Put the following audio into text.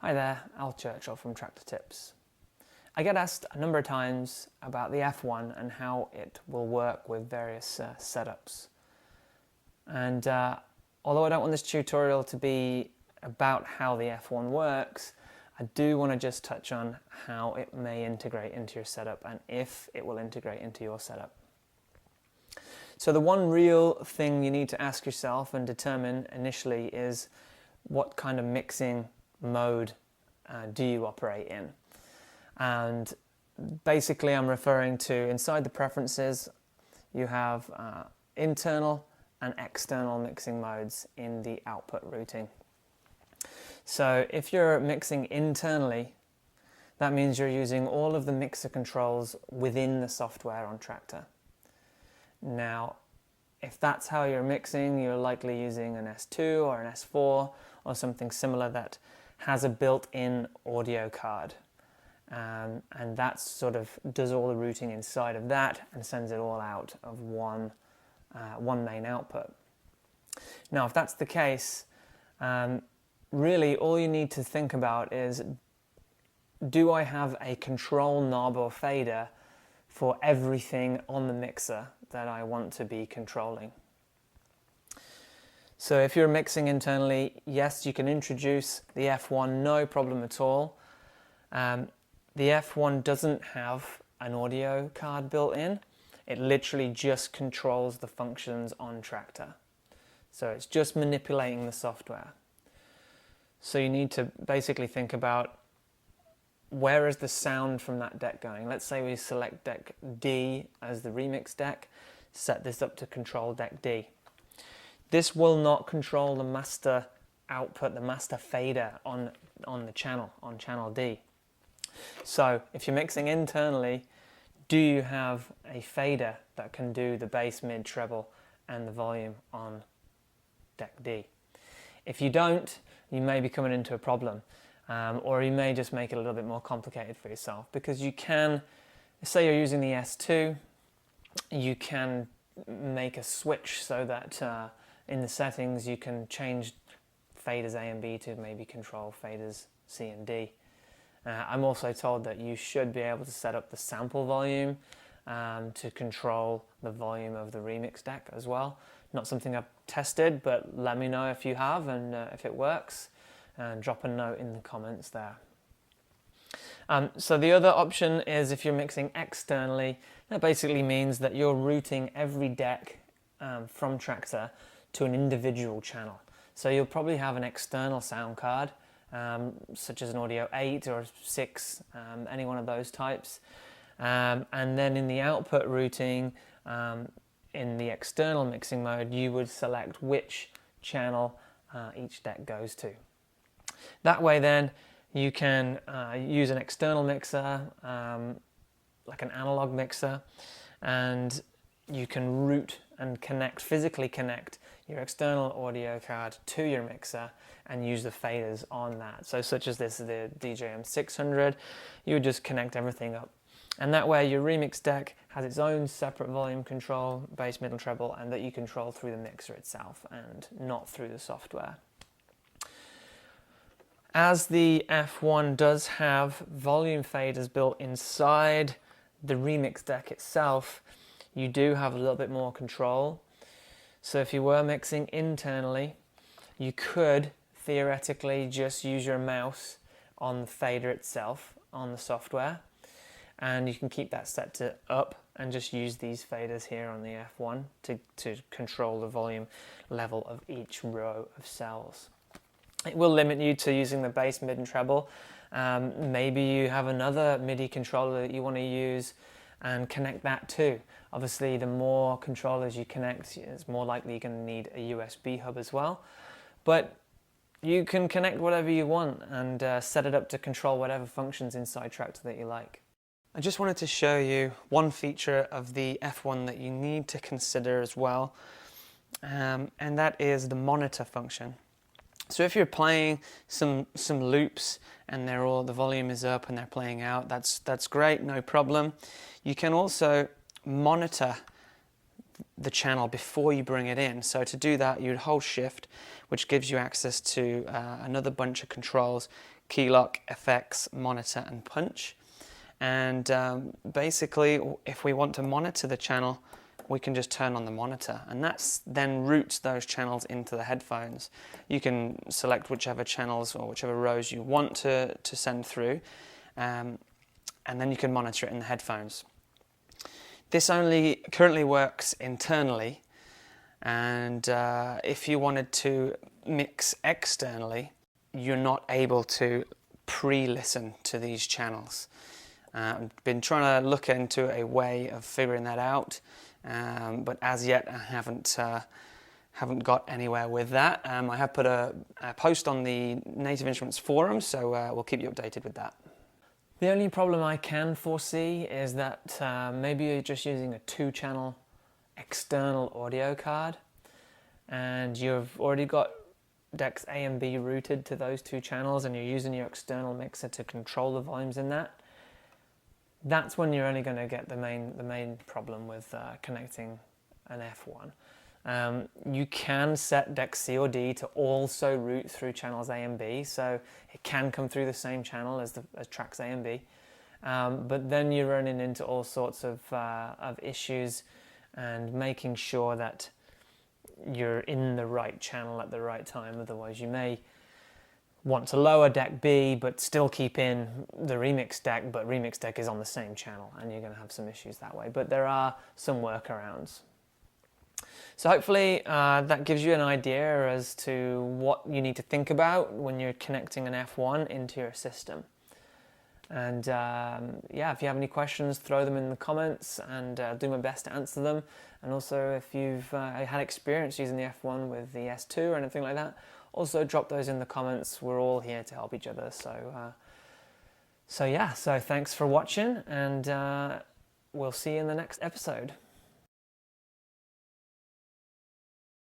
Hi there, Al Churchill from Tractor Tips. I get asked a number of times about the F1 and how it will work with various setups. And although I don't want this tutorial to be about how the F1 works, I do want to just touch on how it may integrate into your setup and if it will integrate into your setup. So the one real thing you need to ask yourself and determine initially is what kind of mixing mode do you operate in. And basically I'm referring to inside the preferences you have internal and external mixing modes in the output routing. So if you're mixing internally, that means you're using all of the mixer controls within the software on Traktor. Now, if that's how you're mixing, you're likely using an S2 or an S4 or something similar that has a built-in audio card. And that sort of does all the routing inside of that and sends it all out of one main output. Now, if that's the case, really all you need to think about is, do I have a control knob or fader for everything on the mixer that I want to be controlling? So if you're mixing internally, yes, you can introduce the F1, no problem at all. The F1 doesn't have an audio card built in. It literally just controls the functions on Traktor. So it's just manipulating the software. So you need to basically think about, where is the sound from that deck going? Let's say we select deck D as the remix deck, set this up to control deck D. This will not control the master output, the master fader on the channel, on channel D. So if you're mixing internally, do you have a fader that can do the bass, mid, treble and the volume on deck D? If you don't, you may be coming into a problem, or you may just make it a little bit more complicated for yourself, because you can, say you're using the S2, you can make a switch so that in the settings you can change faders A and B to maybe control faders C and D. I'm also told that you should be able to set up the sample volume to control the volume of the remix deck as well. Not something I've tested, but let me know if you have and if it works, and drop a note in the comments there. So the other option is if you're mixing externally. That basically means that you're routing every deck from Traktor to an individual channel. So you'll probably have an external sound card, such as an Audio 8 or 6, any one of those types. And then in the output routing, in the external mixing mode, you would select which channel each deck goes to. That way then, you can use an external mixer, like an analog mixer, and you can route and physically connect your external audio card to your mixer and use the faders on that. So such as this, the DJM 600, you would just connect everything up. And that way your remix deck has its own separate volume control, bass, middle, treble, and that you control through the mixer itself and not through the software. As the F1 does have volume faders built inside the remix deck itself, you do have a little bit more control. So if you were mixing internally, you could theoretically just use your mouse on the fader itself on the software, and you can keep that set to up and just use these faders here on the F1 to control the volume level of each row of cells. It will limit you to using the bass, mid and treble. Maybe you have another MIDI controller that you want to use and connect that too. Obviously, the more controllers you connect, it's more likely you're going to need a USB hub as well. But you can connect whatever you want and set it up to control whatever functions inside Traktor that you like. I just wanted to show you one feature of the F1 that you need to consider as well, and that is the monitor function. So if you're playing some loops and the volume is up and they're playing out, that's great, no problem. You can also monitor the channel before you bring it in. So to do that, you'd hold shift, which gives you access to another bunch of controls, key lock, effects, monitor and punch. And basically, if we want to monitor the channel, we can just turn on the monitor, and that's then routes those channels into the headphones. You can select whichever channels or whichever rows you want to send through, and then you can monitor it in the headphones. This only currently works internally, and if you wanted to mix externally, you're not able to pre-listen to these channels. I've been trying to look into a way of figuring that out, but as yet I haven't got anywhere with that. I have put a post on the Native Instruments forum, so we'll keep you updated with that. The only problem I can foresee is that maybe you're just using a 2-channel external audio card, and you've already got decks A and B routed to those 2 channels, and you're using your external mixer to control the volumes in that. That's when you're only going to get the main problem with connecting an F1. You can set deck C or D to also route through channels A and B, so it can come through the same channel as tracks A and B. But then you're running into all sorts of issues, and making sure that you're in the right channel at the right time. Otherwise, you may want to lower deck B but still keep in the remix deck, but remix deck is on the same channel, and you're going to have some issues that way. But there are some workarounds. So hopefully that gives you an idea as to what you need to think about when you're connecting an F1 into your system. And yeah, if you have any questions, throw them in the comments, and I'll do my best to answer them. And also, if you've had experience using the F1 with the S2 or anything like that, also drop those in the comments. We're all here to help each other. So yeah, so thanks for watching, and we'll see you in the next episode.